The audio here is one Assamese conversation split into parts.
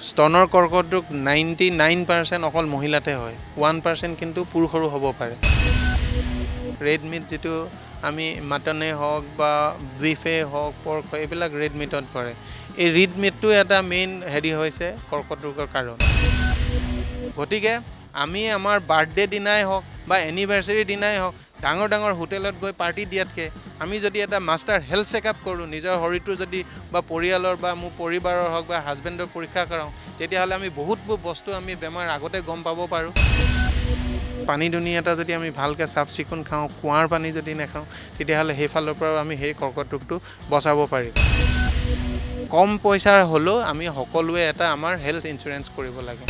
স্তনৰ কৰ্কট ৰোগ 99% অকল মহিলাতে হয়, 1% কিন্তু পুৰুষৰো হ'ব পাৰে। ৰেড মিট যিটো আমি মাটনে হওক বা বিফে হওক পৰ্ক এইবিলাক ৰেড মিটত পৰে। এই ৰেড মিটটো এটা মেইন হৈছে কৰ্কট ৰোগৰ কাৰণ। গতিকে আমি আমাৰ বাৰ্থডে দিনাই হওক বা এনিভাৰ্চাৰী দিনাই হওক ডাঙৰ ডাঙৰ হোটেলত গৈ পাৰ্টি দিয়াতকৈ আমি যদি এটা মাষ্টাৰ হেল্থ চেকআপ কৰোঁ, নিজৰ শৰীৰটো যদি বা পৰিয়ালৰ বা মোৰ পৰিবাৰৰ হওক বা হাজবেণ্ডৰ পৰীক্ষা কৰাওঁ, তেতিয়াহ'লে আমি বহুতবোৰ বস্তু আমি বেমাৰ আগতে গম পাব পাৰোঁ। পানী দুনি এটা যদি আমি ভালকৈ চাফ চিকুণ খাওঁ, কুঁৱাৰ পানী যদি নাখাওঁ, তেতিয়াহ'লে সেইফালৰ পৰাও আমি সেই কৰ্কট ৰোগটো বচাব পাৰিম। কম পইচাৰ হ'লেও আমি সকলোৱে এটা আমাৰ হেল্থ ইঞ্চুৰেঞ্চ কৰিব লাগে।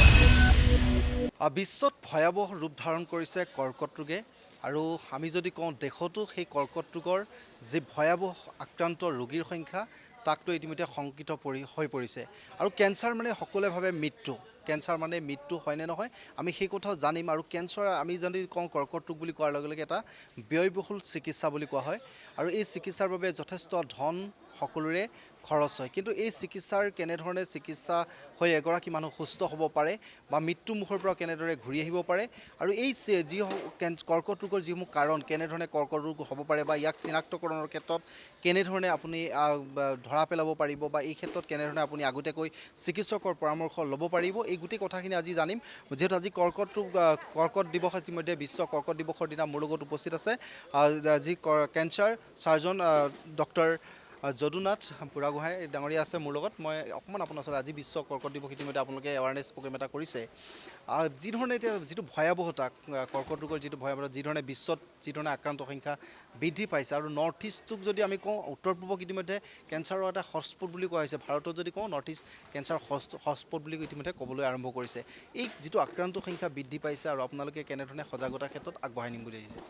বিশ্বত ভয়াৱহ ৰূপ ধাৰণ কৰিছে কৰ্কট ৰোগে আৰু আমি যদি কওঁ দেশতো সেই কৰ্কট ৰোগৰ যি ভয়াৱহ আক্ৰান্ত ৰোগীৰ সংখ্যা তাকতো ইতিমধ্যে শংকিত হৈ পৰিছে। আৰু কেঞ্চাৰ মানে সকলোৱে ভাবে মৃত্যু, কেঞ্চাৰ মানে মৃত্যু হয়নে নহয় আমি সেই কথাও জানিম। আৰু কেঞ্চাৰ আমি যদি কওঁ কৰ্কট ৰোগ বুলি কোৱাৰ লগে লগে এটা ব্যয়বহুল চিকিৎসা বুলি কোৱা হয় আৰু এই চিকিৎসাৰ বাবে যথেষ্ট ধন সকলোৰে খৰচ হয়। কিন্তু এই চিকিৎসাৰ কেনেধৰণে চিকিৎসা হৈ এগৰাকী মানুহ সুস্থ হ'ব পাৰে বা মৃত্যুমুখৰ পৰা কেনেদৰে ঘূৰি আহিব পাৰে আৰু এই যি কৰ্কট ৰোগৰ যিসমূহ কাৰণ, কেনেধৰণে কৰ্কট ৰোগ হ'ব পাৰে বা ইয়াক চিনাক্তকৰণৰ ক্ষেত্ৰত কেনেধৰণে আপুনি ধৰা পেলাব পাৰিব বা এই ক্ষেত্ৰত কেনেধৰণে আপুনি আগতীয়াকৈ চিকিৎসকৰ পৰামৰ্শ ল'ব পাৰিব, এই গোটেই কথাখিনি আজি জানিম। যিহেতু আজি কৰ্কট দিৱস, ইতিমধ্যে বিশ্ব কৰ্কট দিৱসৰ দিনা মোৰ লগত উপস্থিত আছে যি cancer surgeon doctor Jadunath Buragohain ডাঙৰীয়া আছে মোৰ লগত। মই অকণমান আপোনাৰ ওচৰত আজি বিশ্ব কৰ্কট দিৱস ইতিমধ্যে আপোনালোকে এৱাৰনেছ প্ৰগ্ৰেম এটা কৰিছে, যিধৰণে এতিয়া যিটো ভয়াৱহতা কৰ্কট ৰোগৰ যিটো ভয়াৱহতা, যিধৰণে বিশ্বত যিধৰণে আক্ৰান্ত সংখ্যা বৃদ্ধি পাইছে আৰু নৰ্থ ইষ্টটোক যদি আমি কওঁ উত্তৰ পূবক ইতিমধ্যে কেঞ্চাৰৰ এটা হটস্পট বুলি কোৱা হৈছে। ভাৰতত যদি কওঁ নৰ্থ ইষ্ট কেঞ্চাৰ হটস্পট বুলি ইতিমধ্যে ক'বলৈ আৰম্ভ কৰিছে। এই যিটো আক্ৰান্ত সংখ্যা বৃদ্ধি পাইছে আৰু আপোনালোকে কেনেধৰণে সজাগতাৰ ক্ষেত্ৰত আগবঢ়াই নিম বুলি আহিছে?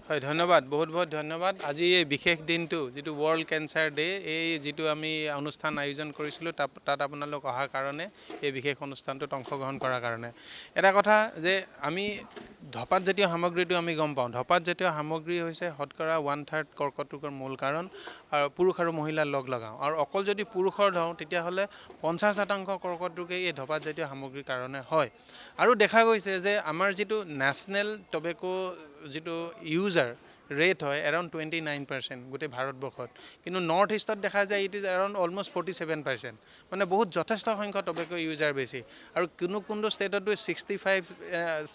হয়, ধন্যবাদ, বহুত বহুত ধন্যবাদ। আজি এই বিশেষ দিনটো যিটো ৱৰ্ল্ড কেঞ্চাৰ ডে, এই যিটো আমি অনুষ্ঠান আয়োজন কৰিছিলোঁ তাত আপোনালোক অহাৰ কাৰণে, এই বিশেষ অনুষ্ঠানটোত অংশগ্ৰহণ কৰাৰ কাৰণে। এটা কথা যে আমি ধঁপাত জাতীয় সামগ্ৰীটো আমি গম পাওঁ, ধঁপাত জাতীয় সামগ্ৰী হৈছে শতকৰা 1/3 কৰ্কট ৰোগৰ মূল কাৰণ আৰু পুৰুষ আৰু মহিলা লগ লগাওঁ। আৰু অকল যদি পুৰুষৰ ধৰোঁ তেতিয়াহ'লে 50% কৰ্কট ৰোগেই এই ধঁপাত জাতীয় সামগ্ৰীৰ কাৰণে হয়। আৰু দেখা গৈছে যে আমাৰ যিটো নেশ্যনেল টবেকো যিটো ইউজাৰ ৰেট হয় এৰাউণ্ড 29% গোটেই ভাৰতবৰ্ষত, কিন্তু নৰ্থ ইষ্টত দেখা যায় ইট ইজ এৰাউণ্ড অলমষ্ট 47%, মানে বহুত যথেষ্ট সংখ্যক টবেকো ইউজাৰ বেছি। আৰু কোনো ষ্টেটতো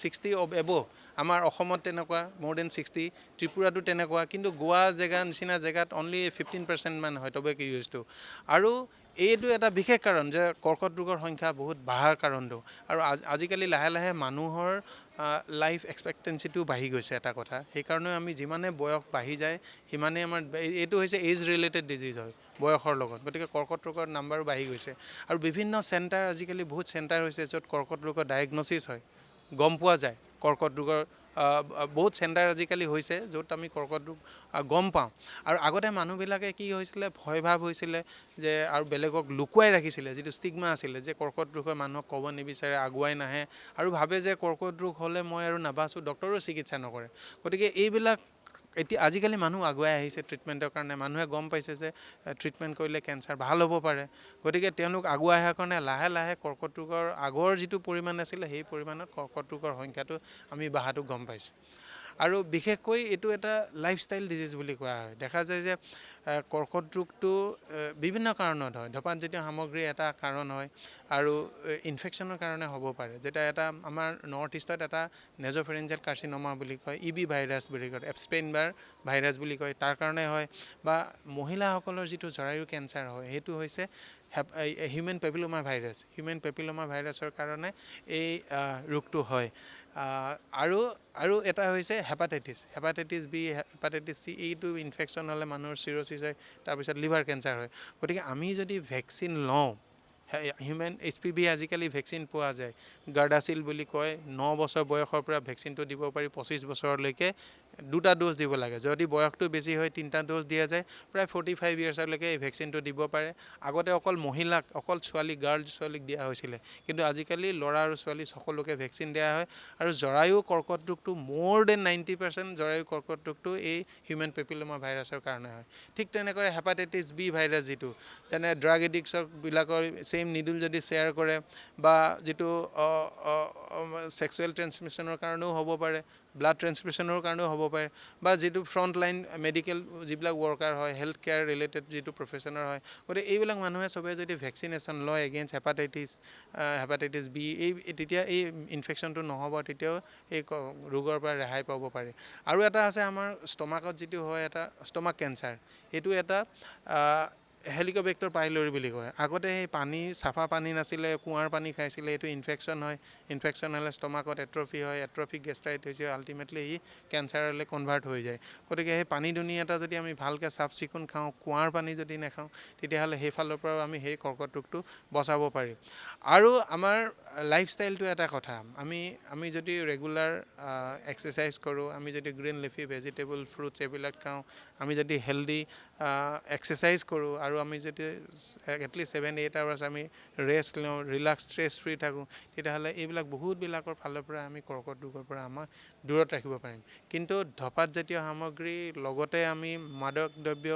60 এবভ, আমাৰ অসমত তেনেকুৱা more than 60, ত্ৰিপুৰাটো তেনেকুৱা, কিন্তু গোৱা নিচিনা জেগাত অনলি 15% মান হয় টবেকো ইউজটো। আৰু এইটো এটা বিশেষ কাৰণ যে কৰ্কট ৰোগৰ সংখ্যা বহুত বঢ়াৰ কাৰণটো। আৰু আজিকালি লাহে লাহে মানুহৰ লাইফ এক্সপেক্টেঞ্চিটোও বাঢ়ি গৈছে এটা কথা, সেইকাৰণে আমি যিমানে বয়স বাঢ়ি যায় সিমানেই আমাৰ এইটো হৈছে এজ ৰিলেটেড ডিজিজ হয় বয়সৰ লগত, গতিকে কৰ্কট ৰোগৰ নাম্বাৰো বাঢ়ি গৈছে। আৰু বিভিন্ন চেণ্টাৰ, আজিকালি বহুত চেণ্টাৰ হৈছে য'ত কৰ্কট ৰোগৰ ডায়েগনচিছ হয়, গম পোৱা যায় কৰ্কট ৰোগৰ বহুত চেণ্টাৰ আজিকালি হৈছে য'ত আমি কৰ্কট ৰোগ গম পাওঁ। আৰু আগতে মানুহবিলাকে কি হৈছিলে, ভয় ভাৱ হৈছিলে যে আৰু বেলেগক লুকুৱাই ৰাখিছিলে, যিটো ষ্টিগমা আছিলে যে কৰ্কট ৰোগে মানুহক ক'ব নিবিচাৰে, আগুৱাই নাহে আৰু ভাবে যে কৰ্কট ৰোগ হ'লে মই আৰু নাবাচোঁ, ডক্টৰেও চিকিৎসা নকৰে। গতিকে এইবিলাক এতিয়া আজিকালি মানুহ আগুৱাই আহিছে ট্ৰিটমেণ্টৰ কাৰণে, মানুহে গম পাইছে যে ট্ৰিটমেণ্ট কৰিলে কেঞ্চাৰ ভাল হ'ব পাৰে, গতিকে তেওঁলোক আগুৱাই অহাৰ কাৰণে লাহে লাহে কৰ্কট ৰোগৰ আগৰ যিটো পৰিমাণ আছিলে সেই পৰিমাণত কৰ্কট ৰোগৰ সংখ্যাটো আমি বঢ়াটো গম পাইছোঁ। আৰু বিশেষকৈ এইটো এটা লাইফষ্টাইল ডিজিজ বুলি কোৱা হয়। দেখা যায় যে কৰ্কট ৰোগটো বিভিন্ন কাৰণত হয়, ধঁপাত জাতীয় সামগ্ৰী এটা কাৰণ হয় আৰু ইনফেকশ্যনৰ কাৰণে হ'ব পাৰে, যেটা এটা আমাৰ নৰ্থ ইষ্টত এটা নেজ'ফেৰেঞ্জিয়েল কাৰ্চিন'মা বুলি কয়, ইবি ভাইৰাছ বুলি কয়, এপষ্টেইন বাৰ ভাইৰাছ বুলি কয়, তাৰ কাৰণে হয়। বা মহিলাসকলৰ যিটো জৰায়ু কেঞ্চাৰ হয় সেইটো হৈছে human papilloma virus, human papilloma ভাইৰাছৰ কাৰণে এই ৰোগটো হয়। আৰু এটা হৈছে হেপাটাইটিছ বি, হেপাটাইটিছ চি, এইটো ইনফেকশ্যন হ'লে মানুহৰ চিৰ'চিছ হয়, তাৰপিছত লিভাৰ কেঞ্চাৰ হয়। গতিকে আমি যদি ভেকচিন লওঁ, হিউমেন HPV আজিকালি ভেকচিন পোৱা যায়, গাৰ্ডাচিল বুলি কয়, 9 বছৰ বয়সৰ পৰা ভেকচিনটো দিব পাৰি 25 বছৰলৈকে দুটা ড'জ দিব লাগে। যদি বয়সটো বেছি হয় 3টা ড'জ দিয়া যায়। প্ৰায় 45 ইয়াৰ্ছলৈকে এই ভেকচিনটো দিব পাৰে। আগতে অকল মহিলাক, অকল ছোৱালী ছোৱালীক দিয়া হৈছিলে, কিন্তু আজিকালি ল'ৰা আৰু ছোৱালী সকলোকে ভেকচিন দিয়া হয়। আৰু জৰায়ু কৰ্কট ৰোগটো মোৰ দেন 90% জৰায়ু কৰ্কট ৰোগটো এই হিউমেন পেপিলোমা ভাইৰাছৰ কাৰণে হয়। ঠিক তেনেকৈ হেপাটাইটিছ বি ভাইৰাছ যিটো, যেনে ড্ৰাগ এডিক্টছবিলাকৰ ছেইম নিডল যদি শ্বেয়াৰ কৰে, বা যিটো ছেক্সুৱেল ট্ৰেন্সমিশ্যনৰ কাৰণেও হ'ব পাৰে, ব্লাড ট্ৰেন্সমিশ্যনৰ কাৰণেও হ'ব পাৰে, বা যিটো ফ্ৰণ্ট লাইন মেডিকেল যিবিলাক ৱৰ্কাৰ হয়, হেল্থ কেয়াৰ ৰিলেটেড যিটো প্ৰফেশ্যনৰ হয়, গতিকে এইবিলাক মানুহে চবেই যদি ভেকচিনেশ্যন লয় এগেইনষ্ট হেপাটাইটিছ বি, তেতিয়া এই ইনফেকশ্যনটো নহ'ব, তেতিয়াও এই ৰোগৰ পৰা ৰেহাই পাব পাৰি। আৰু এটা আছে আমাৰ ষ্টমাকত যিটো হয়, এটা ষ্টমাক কেঞ্চাৰ। এইটো এটা হেলিকোবেক্টৰ পাইলৰি বুলি কয়। আগতে সেই পানী, চাফা পানী নাছিলে, কুঁৱাৰ পানী খাইছিলে, এইটো ইনফেকশ্যন হয়। ইনফেকশ্যন হ'লে ষ্টমাকত এট্ৰফি হয়, এট্ৰফিক গেষ্ট্ৰাইট হৈছে, আল্টিমেটলি ই কেঞ্চাৰলৈ কনভাৰ্ট হৈ যায়। গতিকে সেই পানী দুনি এটা যদি আমি ভালকৈ চাফ চিকুণ খাওঁ, কুঁৱাৰ পানী যদি নাখাওঁ, তেতিয়াহ'লে সেইফালৰ পৰাও আমি সেই কৰ্কট ৰোগটো বচাব পাৰিম। আৰু আমাৰ লাইফষ্টাইলটো এটা কথা, আমি যদি ৰেগুলাৰ এক্সাৰচাইজ কৰোঁ, আমি যদি গ্ৰীণ লিফি ভেজিটেবল ফ্ৰুটছ এইবিলাক খাওঁ, আমি যদি হেল্ডি এক্সাৰচাইজ কৰোঁ, আৰু আমি যদি এটলিষ্ট 7-8 আৱাৰ্ছ আমি ৰেষ্ট লওঁ, ৰিলেক্স, ষ্ট্ৰেছ ফ্ৰী থাকোঁ, তেতিয়াহ'লে এইবিলাক বহুতবিলাকৰ ফালৰ পৰা আমি কৰ্কট ৰোগৰ পৰা আমাক দূৰত ৰাখিব পাৰিম। কিন্তু ধঁপাত জাতীয় সামগ্ৰী লগতে আমি মাদক দ্ৰব্য,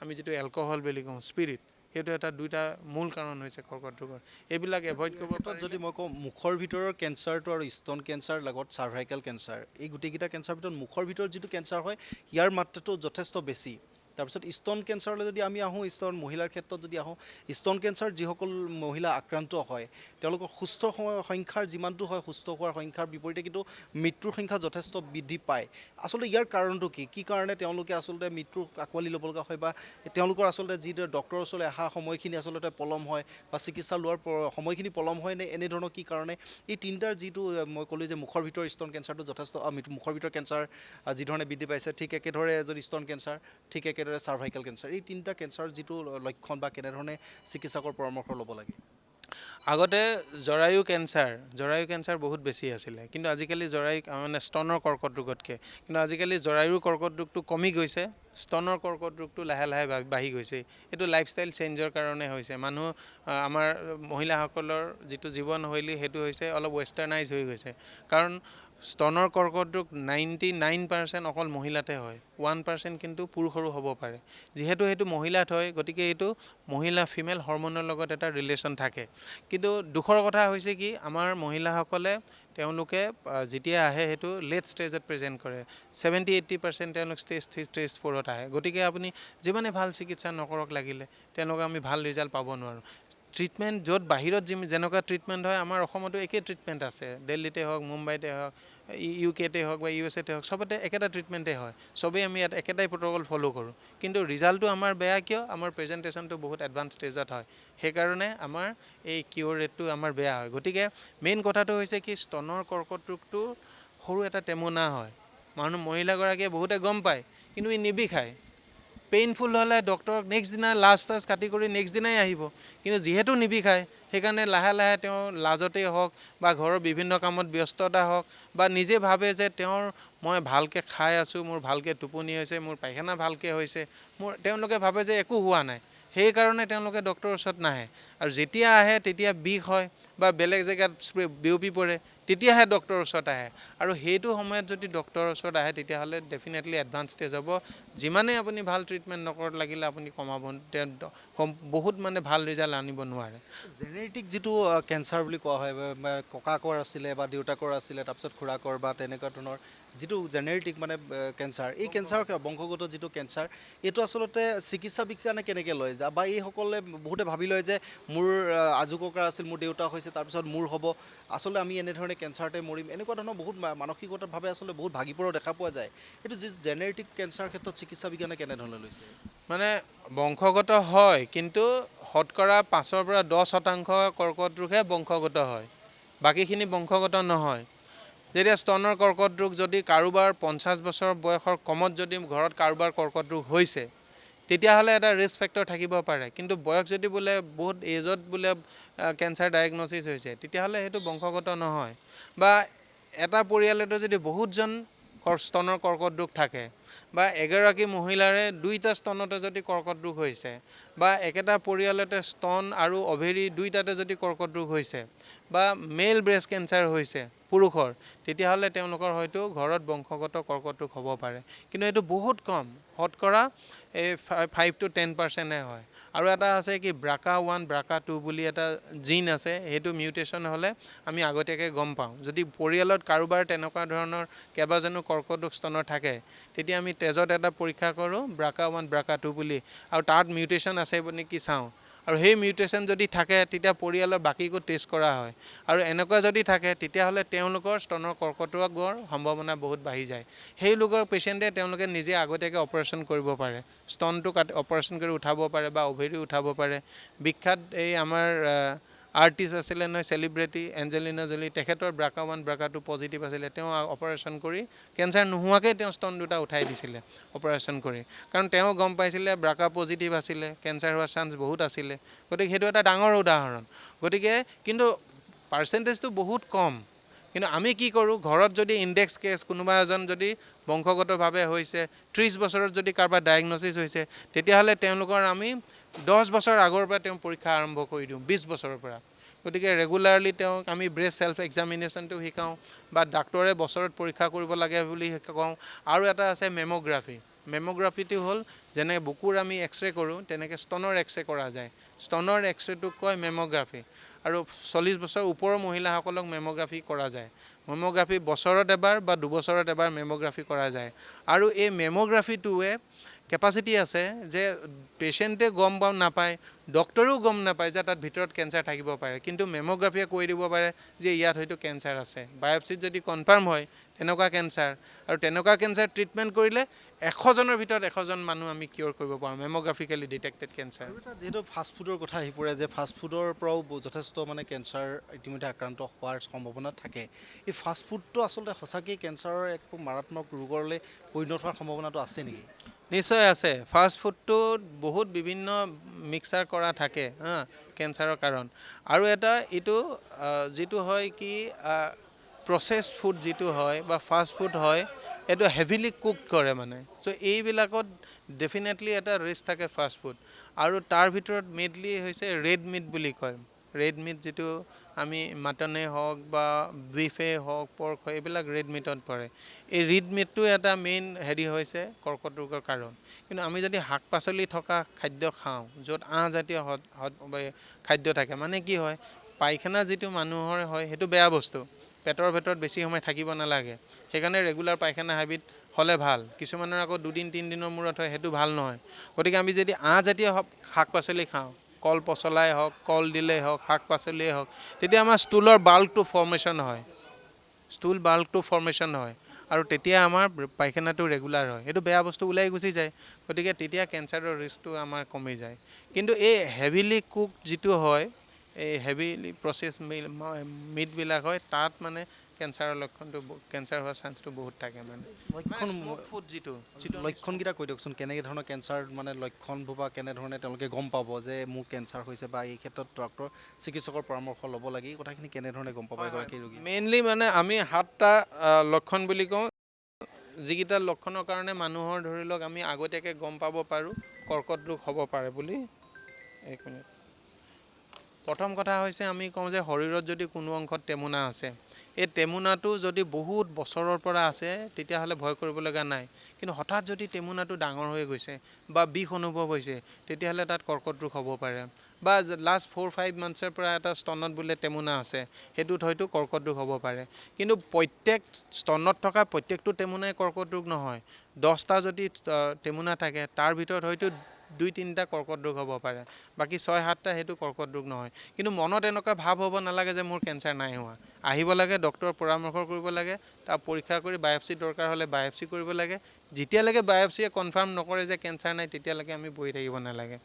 আমি যিটো এলকহল বুলি কওঁ, স্পিৰিট, সেইটো এটা দুইটা মূল কাৰণ হৈছে কৰ্কট ৰোগৰ। এইবিলাক এভইড কৰিব ক্ষেত্ৰত যদি মই কওঁ, মুখৰ ভিতৰৰ কেঞ্চাৰটো আৰু স্তন কেঞ্চাৰ লগত চাৰ্ভাইকেল কেঞ্চাৰ, এই গোটেইকেইটা কেঞ্চাৰৰ ভিতৰত মুখৰ ভিতৰত যিটো কেঞ্চাৰ হয়, ইয়াৰ মাত্ৰাটো যথেষ্ট বেছি। তাৰপিছত স্তন কেঞ্চাৰলৈ যদি আমি আহোঁ, মহিলাৰ ক্ষেত্ৰত যদি আহোঁ, স্তন কেঞ্চাৰ যিসকল মহিলা আক্ৰান্ত হয়, তেওঁলোকৰ সুস্থ সংখ্যাৰ যিমানটো হয়, সুস্থ হোৱাৰ সংখ্যাৰ বিপৰীতে কিন্তু মৃত্যুৰ সংখ্যা যথেষ্ট বৃদ্ধি পায়। আচলতে ইয়াৰ কাৰণটো কি কাৰণে তেওঁলোকে আচলতে মৃত্যুৰ আঁকোৱালি ল'ব লগা হয়, বা তেওঁলোকৰ আচলতে যিদৰে ডক্টৰৰ ওচৰলৈ অহা সময়খিনি আচলতে পলম হয়, বা চিকিৎসা লোৱাৰ সময়খিনি পলম হয়, নে এনেধৰণৰ কি কাৰণে? এই তিনিটাৰ যিটো মই ক'লোঁ যে মুখৰ ভিতৰৰ স্তন কেঞ্চাৰটো যথেষ্ট, মুখৰ ভিতৰৰ কেঞ্চাৰ যিধৰণে বৃদ্ধি পাইছে, ঠিক একেদৰে যদি স্তন কেঞ্চাৰ, ঠিক একেদৰে চাৰ্ভাইকেল কেঞ্চাৰ, এই তিনিটা কেঞ্চাৰৰ যিটো লক্ষণ বা কেনেধৰণে চিকিৎসকৰ পৰামৰ্শ ল'ব লাগে? আগতে জৰায়ু কেঞ্চাৰ বহুত বেছি আছিলে, কিন্তু আজিকালি মানে স্তনৰ কৰ্কট ৰোগতকৈ, কিন্তু আজিকালি জৰায়ুৰ কৰ্কট ৰোগটো কমি গৈছে, স্তনৰ কৰ্কট ৰোগটো লাহে লাহে বাঢ়ি গৈছে। এইটো লাইফষ্টাইল চেঞ্জৰ কাৰণে হৈছে। আমাৰ মহিলাসকলৰ যিটো জীৱনশৈলী, সেইটো হৈছে অলপ ৱেষ্টাৰ্ণাইজ হৈ গৈছে। কাৰণ স্তনৰ কৰ্কট ৰোগ 99% অকল মহিলাতে হয়, 1% কিন্তু পুৰুষৰো হ'ব পাৰে। যিহেতু সেইটো মহিলাত হয়, গতিকে এইটো ফিমেল হৰম'নৰ লগত এটা ৰিলেশ্যন থাকে। কিন্তু দুখৰ কথা হৈছে কি, আমাৰ মহিলাসকলে তেওঁলোকে যেতিয়া আহে, সেইটো লেট ষ্টেজত প্ৰেজেণ্ট কৰে। 70-80% তেওঁলোক ষ্টেজ 3, ষ্টেজ 4ত আহে। গতিকে আপুনি যিমানে ভাল চিকিৎসা নকৰক লাগিলে, তেওঁলোকে আমি ভাল ৰিজাল্ট পাব নোৱাৰোঁ। ট্ৰিটমেণ্ট য'ত বাহিৰত যেনেকুৱা ট্ৰিটমেণ্ট হয়, আমাৰ অসমতো একেই ট্ৰিটমেণ্ট আছে। দিল্লীতে হওক, মুম্বাইতে হওক, UKতে হওক বা USAতে হওক, চবতে একেটা ট্ৰিটমেণ্টেই হয়। চবেই আমি ইয়াত একেটাই প্ৰট'কল ফ'ল' কৰোঁ। কিন্তু ৰিজাল্টটো আমাৰ বেয়া কিয়? আমাৰ প্ৰেজেণ্টেশ্যনটো বহুত এডভান্স ষ্টেজত হয়। সেইকাৰণে আমাৰ এই কিয়'ৰ ৰেটটো আমাৰ বেয়া হয়। গতিকে মেইন কথাটো হৈছে কি, স্তনৰ কৰ্কট ৰোগটো সৰু এটা টেমুনা হয়। মহিলাগৰাকীয়ে বহুতে গম পায়, কিন্তু ই নিবিষায়। পেইনফুল হ'লে ডক্টৰক নেক্সট দিনা লাজ কাটি কৰি নেক্সট দিনাই আহিব। কিন্তু যিহেতু নিবিষায়, সেইকাৰণে লাহে লাহে তেওঁ লাজতেই হওক, বা ঘৰৰ বিভিন্ন কামত ব্যস্ততা হওক, বা নিজে ভাবে যে মই ভালকৈ খাই আছোঁ, মোৰ ভালকৈ টোপনি হৈছে, মোৰ পায়খানা ভালকৈ হৈছে, তেওঁলোকে ভাবে যে একো হোৱা নাই। সেইকাৰণে তেওঁলোকে ডক্টৰৰ ওচৰত নাহে। আৰু যেতিয়া আহে, তেতিয়া বিষ হয় বা বেলেগ জেগাত বিয়পি পৰে, তেতিয়াহে ডক্টৰৰ ওচৰত আহে। আৰু সেইটো সময়ত যদি ডক্টৰৰ ওচৰত আহে, তেতিয়াহ'লে ডেফিনেটলি এডভান্স ষ্টেজ হ'ব। যিমানেই আপুনি ভাল ট্ৰিটমেণ্ট নকৰক লাগিলে, আপুনি কমাব, বহুত মানে ভাল ৰিজাল্ট আনিব নোৱাৰে। জেনেটিক যিটো কেঞ্চাৰ বুলি কোৱা হয়, ককাকৰ আছিলে বা দেউতাকৰ আছিলে, তাৰপিছত খুৰাকৰ বা তেনেকুৱা ধৰণৰ যিটো জেনেটিক মানে কেঞ্চাৰ, এই কেঞ্চাৰ বংশগত যিটো কেঞ্চাৰ, এইটো আচলতে চিকিৎসা বিজ্ঞানে কেনেকৈ লয়, বা এইসকলে বহুতে ভাবি লয় যে মোৰ আজু ককাৰ আছিল, মোৰ দেউতা হৈছে, তাৰপিছত মোৰ হ'ব, আচলতে আমি এনেধৰণে কেঞ্চাৰতে মৰিম, এনেকুৱা ধৰণৰ বহুত মানসিকতাভাৱে আচলতে বহুত ভাগি পৰাও দেখা পোৱা যায়। এইটো যি জেনেটিক কেঞ্চাৰৰ ক্ষেত্ৰত চিকিৎসা বিজ্ঞানে কেনেধৰণে লৈছে? মানে বংশগত হয়, কিন্তু শতকৰা 5-10% কৰ্কট ৰোগহে বংশগত হয়, বাকীখিনি বংশগত নহয়। যেতিয়া স্তনৰ কৰ্কট ৰোগ যদি কাৰোবাৰ 50 বছৰ বয়সৰ কমত যদি ঘৰত কাৰোবাৰ কৰ্কট ৰোগ হৈছে, তেতিয়াহ'লে এটা ৰিস্ক ফেক্টৰ থাকিব পাৰে। কিন্তু বয়স যদি বোলে বহুত এজত বোলে কেঞ্চাৰ ডায়েগনচিছ হৈছে, তেতিয়াহ'লে সেইটো বংশগত নহয়। বা এটা পৰিয়ালতে যদি বহুতজন স্তনৰ কৰ্কট ৰোগ থাকে বা এগৰাকী মহিলাৰে দুইটা স্তনতে যদি কৰ্কট ৰোগ হৈছে বা একেটা পৰিয়ালতে স্তন আৰু অভেৰী দুইটাতে যদি কৰ্কট ৰোগ হৈছে বা মেল ব্ৰেষ্ট কেঞ্চাৰ হৈছে পুৰুষৰ, তেতিয়াহ'লে তেওঁলোকৰ হয়তো ঘৰত বংশগত কৰ্কট ৰোগ হ'ব পাৰে। কিন্তু এইটো বহুত কম, শতকৰা এই 5 to 10% হয়। আৰু এটা আছে কি BRCA1 BRCA2 বুলি এটা জিন আছে, সেইটো মিউটেশ্যন হ'লে আমি আগতীয়াকৈ গম পাওঁ। যদি পৰিয়ালত কাৰোবাৰ তেনেকুৱা ধৰণৰ কেইবাজনো কৰ্কট ৰোগ স্তনৰ থাকে, তেতিয়া আমি তেজত এটা পৰীক্ষা কৰোঁ BRCA1 BRCA2 বুলি, আৰু তাত মিউটেশ্যন আছে নেকি চাওঁ। আৰু সেই মিউটেশ্যন যদি থাকে তেতিয়া পৰিয়ালৰ বাকীকো টেষ্ট কৰা হয়, আৰু এনেকুৱা যদি থাকে তেতিয়াহ'লে তেওঁলোকৰ স্তনৰ কৰ্কট ৰোগৰ সম্ভাৱনা বহুত বাঢ়ি যায়। সেই লোকৰ পেচেণ্টে তেওঁলোকে নিজে আগতীয়াকৈ অপাৰেশ্যন কৰিব পাৰে, স্তনটো অপাৰেশ্যন কৰি উঠাব পাৰে বা অভেৰী উঠাব পাৰে। বিখ্যাত এই আমাৰ আৰ্টিষ্ট আছিলে নহয়, চেলিব্ৰিটি এঞ্জেলিনা জলি, তেখেতৰ BRCA1 BRCA2 পজিটিভ আছিলে। তেওঁ অপাৰেশ্যন কৰি কেঞ্চাৰ নোহোৱাকৈ তেওঁ স্তন দুটা উঠাই দিছিলে অপাৰেশ্যন কৰি, কাৰণ তেওঁ গম পাইছিলে BRCA পজিটিভ আছিলে, কেঞ্চাৰ হোৱাৰ চান্স বহুত আছিলে। গতিকে সেইটো এটা ডাঙৰ উদাহৰণ। গতিকে কিন্তু পাৰ্চেণ্টেজটো বহুত কম। কিন্তু আমি কি কৰোঁ, ঘৰত যদি ইণ্ডেক্স কেছ কোনোবা এজন যদি বংশগতভাৱে হৈছে, 30 বছৰত যদি কাৰোবাৰ ডায়েগনচিছ হৈছে, তেতিয়াহ'লে তেওঁলোকৰ আমি 10 বছৰ আগৰ পৰা তেওঁ পৰীক্ষা আৰম্ভ কৰি দিওঁ, 20 বছৰৰ পৰা। গতিকে ৰেগুলাৰলি তেওঁক আমি ব্ৰেষ্ট ছেল্ফ এক্সামিনেশ্যনটো শিকাওঁ বা ডাক্তৰে বছৰত পৰীক্ষা কৰিব লাগে বুলি শিকাওঁ। আৰু এটা আছে মেম'গ্ৰাফি। মেম'গ্ৰাফিটো হ'ল যেনে বুকুৰ আমি এক্সৰে কৰোঁ, তেনেকৈ স্তনৰ এক্সৰে কৰা যায়। স্তনৰ এক্সৰেটোক কয় মেম'গ্ৰাফি, আৰু 40 বছৰ ওপৰৰ মহিলাসকলক মেম'গ্ৰাফি কৰা যায়। মেম'গ্ৰাফি বছৰত এবাৰ বা 2 বছৰত এবাৰ মেম'গ্ৰাফি কৰা যায়। আৰু এই মেম'গ্ৰাফিটোৱে কেপাচিটি আছে যে পেচেণ্টে গম নাপায়, ডক্টৰেও গম নাপায় যে তাত ভিতৰত কেঞ্চাৰ থাকিব পাৰে, কিন্তু মেম'গ্ৰাফিয়ে কৈ দিব পাৰে যে ইয়াত হয়তো কেঞ্চাৰ আছে। বায়'পছিত যদি কনফাৰ্ম হয় তেনেকুৱা কেঞ্চাৰ, আৰু তেনেকুৱা কেঞ্চাৰ ট্ৰিটমেণ্ট কৰিলে 100জনৰ ভিতৰত 100জন মানুহ আমি কিয়ৰ কৰিব পাৰোঁ, মেম'গ্ৰাফিকেলি ডিটেক্টেড কেঞ্চাৰ। আৰু এটা যিহেতু ফাষ্টফুডৰ কথা আহি পৰে, যে ফাষ্টফুডৰ পৰাও যথেষ্ট মানে কেঞ্চাৰ ইতিমধ্যে আক্ৰান্ত হোৱাৰ সম্ভাৱনা থাকে। এই ফাষ্টফুডটো আচলতে সঁচাকৈ কেঞ্চাৰৰ এক মাৰাত্মক ৰোগলৈ পৰিণত হোৱাৰ সম্ভাৱনাটো আছে নেকি? নিশ্চয় আছে। ফাষ্ট ফুডটোত বহুত বিভিন্ন মিক্সাৰ কৰা থাকে কেঞ্চাৰৰ কাৰণ। আৰু এটা এইটো যিটো হয় কি প্ৰচেছড ফুড যিটো হয় বা ফাষ্ট ফুড হয়, এইটো হেভিলি কুকড কৰে মানে। চ' এইবিলাকত ডেফিনেটলি এটা ৰিস্ক থাকে ফাষ্ট ফুড। আৰু তাৰ ভিতৰত মেইনলি হৈছে ৰেড মিট বুলি কয়। ৰেড মিট যিটো আমি মাটনে হওক বা বিফে হওক, পৰ্ক হয়, এইবিলাক ৰেড মিটত পৰে। এই ৰেড মিটটো এটা মেইন হৈছে কৰ্কট ৰোগৰ কাৰণ। কিন্তু আমি যদি শাক পাচলি থকা খাদ্য খাওঁ, য'ত আঁহজাতীয় খাদ্য থাকে, মানে কি হয়, পায়খানা যিটো মানুহৰ হয় সেইটো বেয়া বস্তু, পেটৰ ভিতৰত বেছি সময় থাকিব নালাগে। সেইকাৰণে ৰেগুলাৰ পায়খানা হেবিট হ'লে ভাল। কিছুমানৰ আকৌ 2 দিন 3 দিনৰ মূৰত হয়, সেইটো ভাল নহয়। গতিকে আমি যদি আঁহজাতীয় শাক পাচলি খাওঁ, কল পচলাই হওক, কল দিলেই হওক, শাক পাচলিয়েই হওক, তেতিয়া আমাৰ ষ্টুলৰ বাল্কটো ফৰ্মেশ্যন হয়, ষ্টুল বাল্কটো ফৰ্মেশ্যন হয়, আৰু তেতিয়া আমাৰ পায়খানাটো ৰেগুলাৰ হয়। সেইটো বেয়া বস্তু ওলাই গুচি যায়, গতিকে তেতিয়া কেঞ্চাৰৰ ৰিস্কটো আমাৰ কমি যায়। কিন্তু এই হেভিলি কুক যিটো হয়, এই হেভিলি প্ৰচেছ মিটবিলাক হয়, তাত মানে কেঞ্চাৰৰ লক্ষণটো কেঞ্চাৰ হোৱাৰ চান্সটো বহুত থাকে। মানে স্মুথ ফুড যিটো লক্ষণকেইটা কৈ দিয়কচোন, কেনেকৈ ধৰণৰ কেঞ্চাৰ মানে লক্ষণবোৰ বা কেনেধৰণে তেওঁলোকে গম পাব যে মোৰ কেঞ্চাৰ হৈছে, বা এই ক্ষেত্ৰত ডক্তৰ চিকিৎসকৰ পৰামৰ্শ ল'ব লাগে, এই কথাখিনি কেনেধৰণে গম পাব এগৰাকী ৰোগী? মেইনলি মানে আমি 7টা লক্ষণ বুলি কওঁ, যিকেইটা লক্ষণৰ কাৰণে মানুহৰ ধৰি লওক আমি আগতীয়াকৈ গম পাব পাৰোঁ কৰ্কট ৰোগ হ'ব পাৰে বুলি। 1 মিনিট। প্ৰথম কথা হৈছে আমি কওঁ যে শৰীৰত যদি কোনো অংশত টেমুনা আছে, এই টেমুনাটো যদি বহুত বছৰৰ পৰা আছে তেতিয়াহ'লে ভয় কৰিবলগা নাই। কিন্তু হঠাৎ যদি টেমুনাটো ডাঙৰ হৈ গৈছে বা বিষ অনুভৱ হৈছে, তেতিয়াহ'লে তাত কৰ্কট ৰোগ হ'ব পাৰে। বা লাষ্ট 4-5 মান্থছৰ পৰা এটা স্তনত বোলে টেমুনা আছে, সেইটোত হয়তো কৰ্কট ৰোগ হ'ব পাৰে। কিন্তু প্ৰত্যেক স্তনত থকা প্ৰত্যেকটো টেমুনাই কৰ্কট ৰোগ নহয়। 10টা যদি টেমুনা থাকে, তাৰ ভিতৰত হয়তো 2-3টা কৰ্কট ৰোগ হ'ব পাৰে, বাকী 6-7টা সেইটো কৰ্কট ৰোগ নহয়। কিন্তু মনত এনেকুৱা ভাৱ হ'ব নালাগে যে মোৰ কেঞ্চাৰ নাই হোৱা। আহিব লাগে, ডক্তৰৰ পৰামৰ্শ কৰিব লাগে, তাৰ পৰীক্ষা কৰি বায়'পছি দৰকাৰ হ'লে বায়'পছি কৰিব লাগে। যেতিয়ালৈকে বায়'পছিয়ে কনফাৰ্ম নকৰে যে কেঞ্চাৰ নাই, তেতিয়ালৈকে আমি বহি থাকিব নালাগে।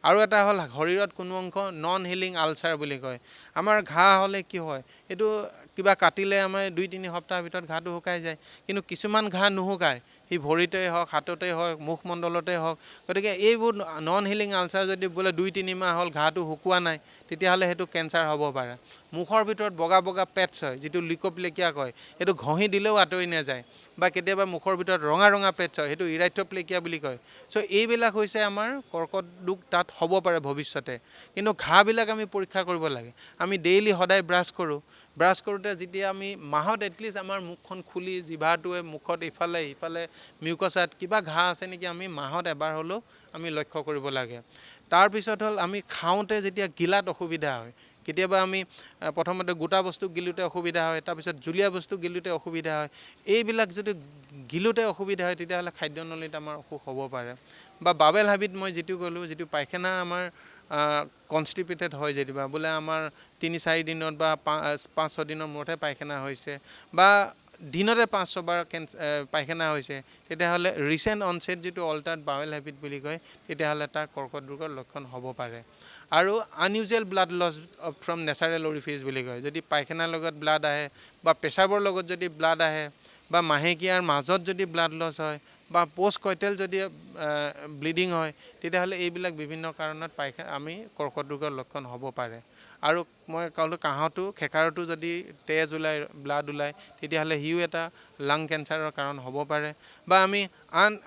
আৰু এটা হ'ল শৰীৰত কোনো অংশ নন হিলিং আলচাৰ বুলি কয়। আমাৰ ঘাঁ হ'লে কি হয়, এইটো কিবা কাটিলে আমাৰ 2-3 সপ্তাহৰ ভিতৰত ঘাঁটো শুকাই যায়। কিন্তু কিছুমান ঘাঁ নুশুকায়, সি ভৰিতেই হওক, হাততেই হওক, মুখমণ্ডলতেই হওক। গতিকে এইবোৰ নন হিলিং আলচাৰ যদি বোলে 2-3 মাহ হ'ল ঘাঁটো শুকোৱা নাই, তেতিয়াহ'লে সেইটো কেঞ্চাৰ হ'ব পাৰে। মুখৰ ভিতৰত বগা বগা পেটছ হয়, যিটো লিক'প্লেকিয়া কয়, সেইটো ঘঁহি দিলেও আঁতৰি নাযায়। বা কেতিয়াবা মুখৰ ভিতৰত ৰঙা ৰঙা পেটছ হয়, সেইটো ইৰাথ্ৰপ্লেকিয়া বুলি কয়। চ' এইবিলাক হৈছে আমাৰ কৰ্কট ৰোগ তাত হ'ব পাৰে ভৱিষ্যতে। কিন্তু ঘাঁবিলাক আমি পৰীক্ষা কৰিব লাগে। আমি ডেইলি সদায় ব্ৰাছ কৰোঁ। ব্ৰাছ কৰোঁতে যেতিয়া আমি মাহত এটলিষ্ট আমাৰ মুখখন খুলি জিভাটোৱে মুখত ইফালে সিফালে মিউকছাত কিবা ঘাঁ আছে নেকি আমি মাহত এবাৰ হ'লেও আমি লক্ষ্য কৰিব লাগে। তাৰপিছত হ'ল আমি খাওঁতে যেতিয়া গিলাত অসুবিধা হয়, কেতিয়াবা আমি প্ৰথমতে গোটা বস্তু গিলোতে অসুবিধা হয়, তাৰপিছত জুলীয়া বস্তু গিলোতে অসুবিধা হয়। এইবিলাক যদি গিলোতে অসুবিধা হয় তেতিয়াহ'লে খাদ্যনলীত আমাৰ অসুখ হ'ব পাৰে। বা বাবেল হাবিত মই যিটো ক'লোঁ, যিটো পায়খানা আমাৰ কনষ্টিপেটেড হয়, যেনিবা বোলে আমাৰ 3-4 দিনত বা 5-6 দিনৰ মূৰতহে পায়খানা হৈছে, বা দিনতে 5-6 বাৰ পায়খানা হৈছে, তেতিয়াহ'লে ৰিচেণ্ট অনচেট যিটো অল্টাৰ্ড বাৱেল হেবিট বুলি কয়, তেতিয়াহ'লে তাৰ কৰ্কট ৰোগৰ লক্ষণ হ'ব পাৰে। আৰু unusual blood loss from natural orifice বুলি কয়। যদি পায়খানাৰ লগত ব্লাড আহে বা পেচাবৰ লগত যদি ব্লাড আহে বা মাহেকীয়াৰ মাজত যদি ব্লাড লছ হয় বা পষ্ট কইটেল যদি ব্লিডিং হয়, তেতিয়াহ'লে এইবিলাক বিভিন্ন কাৰণত আমি কৰ্কট ৰোগৰ লক্ষণ হ'ব পাৰে। আৰু মই ক'লোঁ কাহতো খেকাৰতো যদি তেজ ওলায়, ব্লাড ওলায়, তেতিয়াহ'লে সিও এটা লাং কেঞ্চাৰৰ কাৰণ হ'ব পাৰে। বা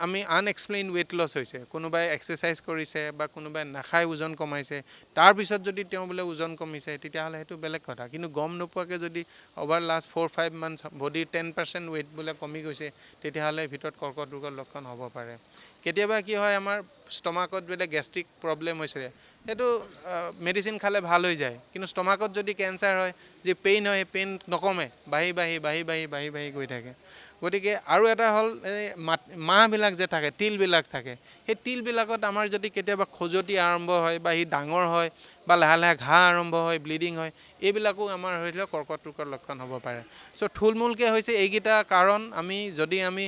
আমি আনএক্সপ্লেইন ৱেইট লছ হৈছে, কোনোবাই এক্সাৰচাইজ কৰিছে বা কোনোবাই নাখায় ওজন কমাইছে, তাৰপিছত যদি তেওঁ বোলে ওজন কমিছে, তেতিয়াহ'লে সেইটো বেলেগ কথা। কিন্তু গম নোপোৱাকৈ যদি অভাৰ লাষ্ট 4-5 মান্থছ বডিৰ 10% ৱেইট বোলে কমি গৈছে, তেতিয়াহ'লে ভিতৰত কৰ্কট ৰোগৰ লক্ষণ হ'ব পাৰে। কেতিয়াবা কি হয়, আমাৰ ষ্টমাকত বোলে গেষ্ট্ৰিক প্ৰব্লেম হৈছে, সেইটো মেডিচিন খালে ভাল হৈ যায়। কিন্তু ষ্টমাকত যদি কেঞ্চাৰ হয়, যে পেইন হয়, সেই পেইন নকমে, বাঢ়ি গৈ থাকে। গতিকে আৰু এটা হ'ল এই মাহবিলাক যে থাকে, তিলবিলাক থাকে, সেই তিলবিলাকত আমাৰ যদি কেতিয়াবা খজুৱতি আৰম্ভ হয় বা সি ডাঙৰ হয় বা লাহে লাহে ঘাঁ আৰম্ভ হয়, ব্লিডিং হয়, এইবিলাকো আমাৰ হৈলে কৰ্কট ৰোগৰ লক্ষণ হ'ব পাৰে। চ' থুলমূলকৈ হৈছে এইকেইটা কাৰণ যদি আমি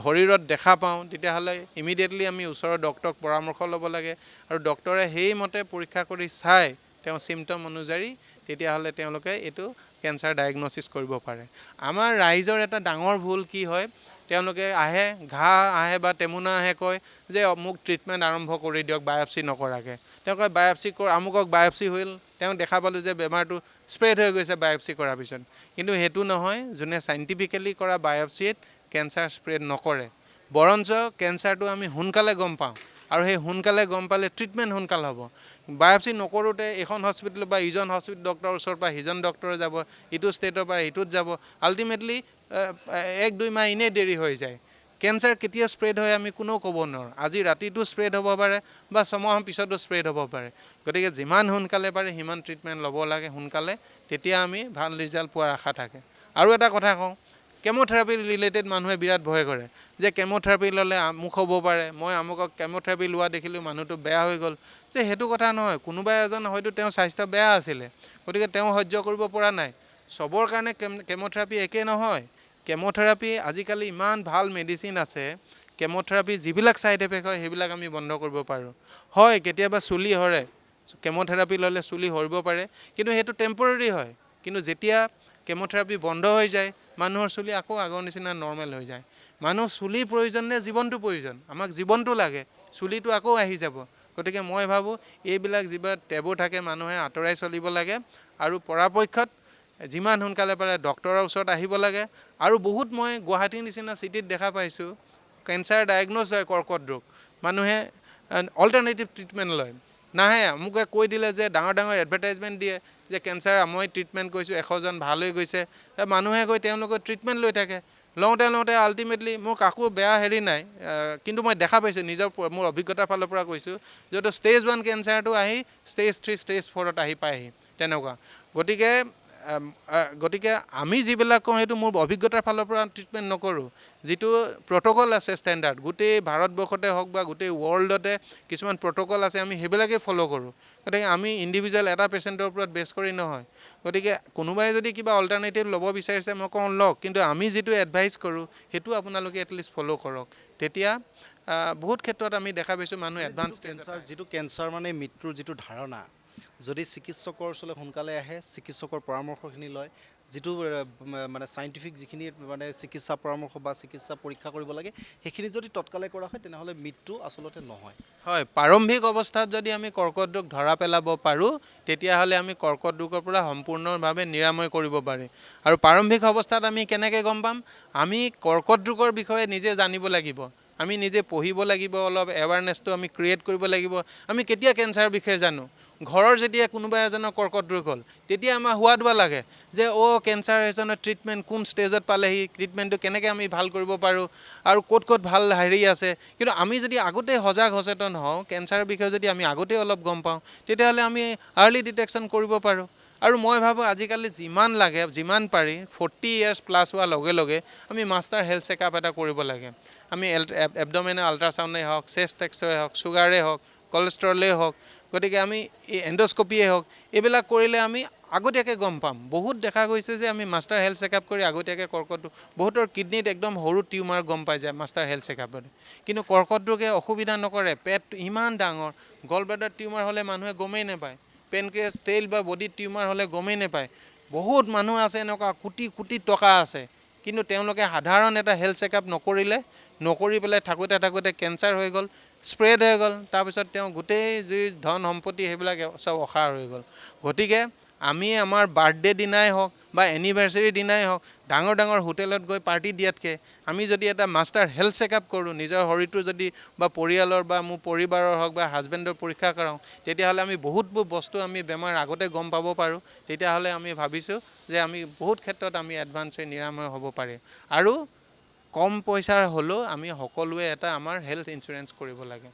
শৰীৰত দেখা পাওঁ, তেতিয়াহ'লে ইমিডিয়েটলি আমি ওচৰৰ ডক্তৰক পৰামৰ্শ ল'ব লাগে। আৰু ডক্তৰে সেইমতে পৰীক্ষা কৰি চাই তেওঁ চিমটম অনুযায়ী তেতিয়াহ'লে তেওঁলোকে এইটো কেঞ্চাৰ ডায়েগনচিছ কৰিব পাৰে। আমাৰ ৰাইজৰ এটা ডাঙৰ ভুল কি হয়, তেওঁলোকে আহে, ঘাঁ আহে বা টেমুনা আহে, কয় যে মোক ট্ৰিটমেণ্ট আৰম্ভ কৰি দিয়ক বায়পচি নকৰাকৈ। তেওঁ কয় আমুকক বায়পচি হ'ল, তেওঁ দেখা পালোঁ যে বেমাৰটো স্প্ৰেড হৈ গৈছে বায়পচি কৰাৰ পিছত। কিন্তু সেইটো নহয়, যোনে চাইণ্টিফিকেলি কৰা বায়পচিত কেঞ্চাৰ স্প্ৰেড নকৰে। বৰঞ্চ কেঞ্চাৰটো আমি সোনকালে গম পাওঁ, আৰু সেই সোনকালে গম পালে ট্ৰিটমেণ্ট সোনকাল হ'ব। বায়পচি নকৰোঁতে এইখন হস্পিটেল বা ইজন হস্পিটেল ডক্টৰৰ ওচৰৰ পৰা সিজন ডক্টৰে যাব, ইটো ষ্টেটৰ পৰা ইটোত যাব, আল্টিমেটলি 1-2 মাহ এনেই দেৰি হৈ যায়। কেঞ্চাৰ কেতিয়া স্প্ৰেড হয় আমি কোনেও ক'ব নোৱাৰোঁ। আজি ৰাতিটো স্প্ৰেড হ'ব পাৰে বা 6 মাহৰ পিছতো স্প্ৰেড হ'ব পাৰে। গতিকে যিমান সোনকালে পাৰে সিমান ট্ৰিটমেণ্ট ল'ব লাগে সোনকালে, তেতিয়া আমি ভাল ৰিজাল্ট পোৱাৰ আশা থাকে। আৰু এটা কথা কওঁ, কেম'থেৰাপি ৰিলেটেড মানুহে বিৰাট ভয় কৰে যে কেম'থেৰাপি ল'লে আমুক হ'ব পাৰে, মই আমুকক কেম'থেৰাপি লোৱা দেখিলোঁ মানুহটো বেয়া হৈ গ'ল। যে সেইটো কথা নহয়, কোনোবা এজন হয়তো তেওঁৰ স্বাস্থ্য বেয়া আছিলে, গতিকে তেওঁ সহ্য কৰিব পৰা নাই। চবৰ কাৰণে কেম'থেৰাপি একে নহয়। কেম'থেৰাপি আজিকালি ইমান ভাল মেডিচিন আছে, কেম'থেৰাপি যিবিলাক ছাইড এফেক্ট হয় সেইবিলাক আমি বন্ধ কৰিব পাৰোঁ। হয়, কেতিয়াবা চুলি সৰে, কেম'থেৰাপি ল'লে চুলি সৰিব পাৰে, কিন্তু সেইটো টেম্পৰেৰী হয়। কিন্তু যেতিয়া কেম'থেৰাপি বন্ধ হৈ যায়, মানুহৰ চুলি আকৌ আগৰ নিচিনা নৰ্মেল হৈ যায়। মানুহৰ চুলিৰ প্ৰয়োজন নে জীৱনটো প্ৰয়োজন? আমাক জীৱনটো লাগে, চুলিটো আকৌ আহি যাব। গতিকে মই ভাবোঁ এইবিলাক যিবিলাক টেবু থাকে মানুহে আঁতৰাই চলিব লাগে, আৰু পৰাপক্ষত যিমান সোনকালে পাৰে ডক্টৰৰ ওচৰত আহিব লাগে। আৰু বহুত মই গুৱাহাটীৰ নিচিনা চিটিত দেখা পাইছোঁ, কেঞ্চাৰ ডায়েগন'জ হয় কৰ্কট ৰোগ, মানুহে অল্টাৰনেটিভ ট্ৰিটমেণ্ট লয়। নাহে, মোকে কৈ দিলে যে ডাঙৰ এডভাৰটাইজমেণ্ট দিয়ে যে কেঞ্চাৰ মই ট্ৰিটমেণ্ট কৰিছোঁ, 100 জন ভাল হৈ গৈছে। মানুহে গৈ তেওঁলোকৰ ট্ৰিটমেণ্ট লৈ থাকে। লওঁতে আল্টিমেটলি মোৰ কাকো বেয়া হেৰি নাই, কিন্তু মই দেখা পাইছোঁ মোৰ অভিজ্ঞতাৰ ফালৰ পৰা কৈছোঁ, যিহেতু ষ্টেজ 1 কেঞ্চাৰটো আহি ষ্টেজ 3, ষ্টেজ 4ত আহি পায়হি তেনেকুৱা। গতিকে আমি যিবিলাক কওঁ সেইটো মোৰ অভিজ্ঞতাৰ ফালৰ পৰা ট্ৰিটমেণ্ট নকৰোঁ। যিটো প্ৰট'কল আছে ষ্টেণ্ডাৰ্ড, গোটেই ভাৰতবৰ্ষতে হওক বা গোটেই ৱৰ্ল্ডতে কিছুমান প্ৰট'কল আছে, আমি সেইবিলাকেই ফ'ল' কৰোঁ। গতিকে আমি ইণ্ডিভিজুৱেল এটা পেচেণ্টৰ ওপৰত বেছ কৰি নহয়। গতিকে কোনোবাই যদি কিবা অল্টাৰনেটিভ ল'ব বিচাৰিছে মই কওঁ লওক, কিন্তু আমি যিটো এডভাইচ কৰোঁ সেইটো আপোনালোকে এটলিষ্ট ফ'ল' কৰক। তেতিয়া বহুত ক্ষেত্ৰত আমি দেখা পাইছোঁ মানুহ এডভান্স যিটো কেঞ্চাৰ মানে মৃত্যুৰ যিটো ধাৰণা, যদি চিকিৎসকৰ ওচৰলৈ সোনকালে আহে, চিকিৎসকৰ পৰামৰ্শখিনি লয়, যিটো মানে সাইন্টিফিক যিখিনি মানে চিকিৎসা পৰামৰ্শ বা চিকিৎসা পৰীক্ষা কৰিব লাগে সেইখিনি যদি তৎকালে কৰা হয় তেনেহ'লে মৃত্যু আচলতে নহয়। হয়, প্ৰাৰম্ভিক অৱস্থাত যদি আমি কৰ্কট ৰোগ ধৰা পেলাব পাৰোঁ তেতিয়াহ'লে আমি কৰ্কট ৰোগৰ পৰা সম্পূৰ্ণভাৱে নিৰাময় কৰিব পাৰি। আৰু প্ৰাৰম্ভিক অৱস্থাত আমি কেনেকৈ গম পাম? আমি কৰ্কট ৰোগৰ বিষয়ে নিজে জানিব লাগিব, আমি নিজে পঢ়িব লাগিব, অলপ এৱাৰনেছটো আমি ক্ৰিয়েট কৰিব লাগিব। আমি কেতিয়া কেঞ্চাৰৰ বিষয়ে জানো? ঘৰৰ যেতিয়া কোনোবা এজনৰ কৰ্কট ৰোগ হ'ল তেতিয়া আমাৰ হোৱা দোৱা লাগে যে কেঞ্চাৰ এজনৰ ট্ৰিটমেণ্ট কোন ষ্টেজত পালেহি, ট্ৰিটমেণ্টটো কেনেকৈ আমি ভাল কৰিব পাৰোঁ আৰু ক'ত ক'ত ভাল হেৰি আছে। কিন্তু আমি যদি আগতে সজাগ সচেতন হওঁ, কেঞ্চাৰৰ বিষয়ে যদি আমি আগতে অলপ গম পাওঁ তেতিয়াহ'লে আমি আৰ্লি ডিটেকশ্যন কৰিব পাৰোঁ। আৰু মই ভাবোঁ আজিকালি যিমান লাগে যিমান পাৰি 40 ইয়াৰ্ছ প্লাছ হোৱাৰ লগে লগে আমি মাষ্টাৰ হেল্থ চেকআপ এটা কৰিব লাগে। আমি এবডমেনৰ আল্ট্ৰাচাউণ্ডেই হওক, চেষ্ট এক্সৰে হওক, চুগাৰেই হওক, কলেষ্ট্ৰলেই হওক, গতিকে আমি এণ্ডস্কপিয়ে হওক, এইবিলাক কৰিলে আমি আগতীয়াকৈ গম পাম। বহুত দেখা গৈছে যে আমি মাষ্টাৰ হেল্থ চেকআপ কৰি আগতীয়াকৈ কৰ্কট, বহুতৰ কিডনিত একদম সৰু টিউমাৰ গম পাই যায় মাষ্টাৰ হেল্থ চেকআপত। কিন্তু কৰ্কট ৰোগে অসুবিধা নকৰে, পেট ইমান ডাঙৰ, গল ব্লাডাৰ টিউমাৰ হ'লে মানুহে গমেই নাপায়, পেনক্ৰিয়াছ টেইল বা বডিত টিউমাৰ হ'লে গমেই নাপায়। বহুত মানুহ আছে এনেকুৱা কোটি কোটি টকা আছে কিন্তু তেওঁলোকে সাধাৰণ এটা হেল্থ চেকআপ নকৰি পেলাই থাকোঁতে কেঞ্চাৰ হৈ গ'ল, স্প্ৰেড হৈ গ'ল, তাৰপিছত তেওঁ গোটেই যি ধন সম্পত্তি সেইবিলাক চব অসাৰ হৈ গ'ল। গতিকে আমি আমাৰ বাৰ্থডে দিনাই হওক বা এনিভাৰ্চাৰী দিনাই হওক ডাঙৰ ডাঙৰ হোটেলত গৈ পাৰ্টি দিয়াতকৈ আমি যদি এটা মাষ্টাৰ হেল্থ চেকআপ কৰোঁ, নিজৰ শৰীৰটো যদি বা পৰিয়ালৰ বা মোৰ পৰিবাৰৰ হওক বা হাজবেণ্ডৰ পৰীক্ষা কৰাওঁ, তেতিয়াহ'লে আমি বহুতবোৰ বস্তু আমি বেমাৰ আগতে গম পাব পাৰোঁ। তেতিয়াহ'লে আমি ভাবিছোঁ যে আমি বহুত ক্ষেত্ৰত আমি এডভান্স হৈ নিৰাময় হ'ব পাৰে। আৰু কম পইচাৰ হ'লেও আমি সকলোৱে এটা আমাৰ হেল্থ ইঞ্চুৰেঞ্চ কৰিব লাগে।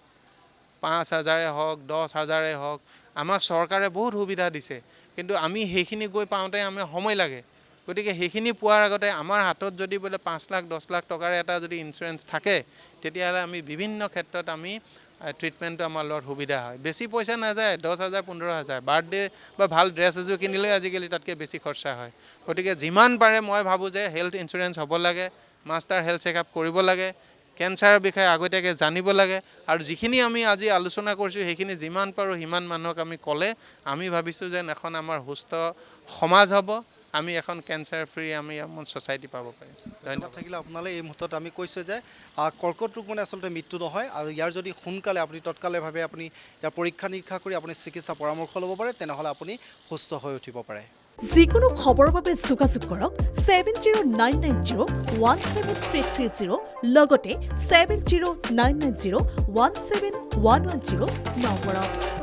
5,000 হওক 10,000 হওক, আমাক চৰকাৰে বহুত সুবিধা দিছে কিন্তু আমি সেইখিনি গৈ পাওঁতে আমাৰ সময় লাগে। গতিকে সেইখিনি পোৱাৰ আগতে আমাৰ হাতত যদি বোলে 5 লাখ 10 লাখ টকাৰ এটা যদি ইঞ্চুৰেঞ্চ থাকে তেতিয়াহ'লে আমি বিভিন্ন ক্ষেত্ৰত আমি ট্ৰিটমেণ্টটো আমাৰ লগত সুবিধা হয়। বেছি পইচা নাযায়, 10,000 15,000, বাৰ্থডে বা ভাল ড্ৰেছ এযোৰ কিনিলে আজিকালি তাতকৈ বেছি খৰচা হয়। গতিকে যিমান পাৰে মই ভাবোঁ যে হেল্থ ইঞ্চুৰেঞ্চ হ'ব লাগে, মাষ্টাৰ হেল্থ চেকআপ কৰিব লাগে, কেঞ্চাৰৰ বিষয়ে আগতীয়াকৈ জানিব লাগে। আৰু যিখিনি আমি আজি আলোচনা কৰিছোঁ সেইখিনি যিমান পাৰোঁ সিমান মানুহক আমি ক'লে আমি ভাবিছোঁ যেন এখন আমাৰ সুস্থ সমাজ হ'ব, আমি এখন কেঞ্চাৰ ফ্ৰী আমি আমাৰ ছ'চাইটি পাব পাৰিম। ধন্যবাদ থাকিলে আপোনালৈ। এই মুহূৰ্তত আমি কৈছোঁ যে কৰ্কট ৰোগ মানে আচলতে মৃত্যু নহয়, আৰু ইয়াৰ যদি সোনকালে আপুনি তৎকালেভাৱে আপুনি ইয়াৰ পৰীক্ষা নিৰীক্ষা কৰি আপুনি চিকিৎসা পৰামৰ্শ ল'ব পাৰে তেনেহ'লে আপুনি সুস্থ হৈ উঠিব পাৰে। যিকোনো খবৰৰ বাবে যোগাযোগ কৰক 7099017330 লগতে 7099017110 নম্বৰত।